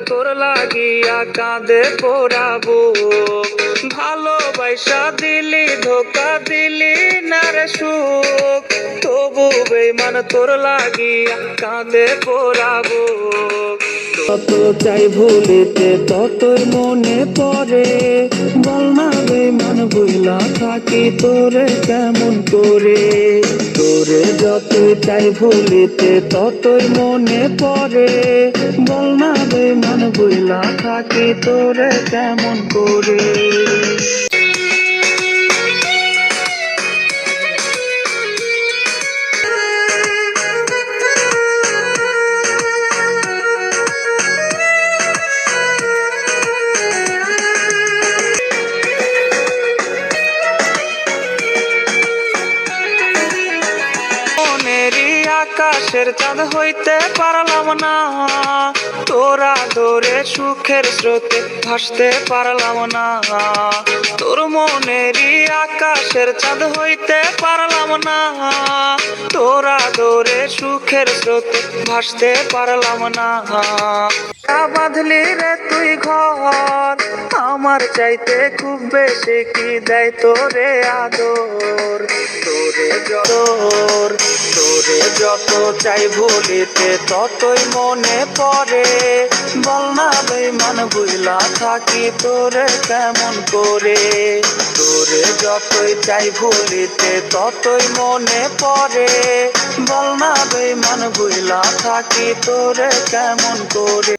তোর লাগিয়া কাঁদে পোড়াবো। ভালোবাসা দিলি ধোকা দিলি না রে সুখ, তবু বেঈমান তোর লাগিয়া কাঁদে পোড়াবো। তত চাই ভুলিতে ততই মনে পড়ে, বল না বেঈমান ভুলা থাকি তোরে কেমন করে। তোরে যত চাই ভুলিতে ততই মনে পড়ে, বল না বেঈমান ভুলা থাকি তোরে কেমন করে। আকাশের চাঁদ হইতে পারলাম না, তোরা ধরে সুখের স্রোতে ভাসতে পারলাম না। তোর মনেরই আকাশের চাঁদ হইতে পারলাম না, তোরা ধরে সুখের স্রোতে ভাসতে পারলাম না। বাঁধলি রে তুই ঘর আমার চাইতে খুব বেশি, কি দেয় তোরে আদর। তোরে যত চাই ভুলিতে ততই মনে পড়ে, বল না বেঈমান ভুলা থাকি তোরে কেমন করে। তোরে যতই চাই ভুলিতে ততই মনে পড়ে, বল না বেঈমান ভুলা থাকি তোরে কেমন করে।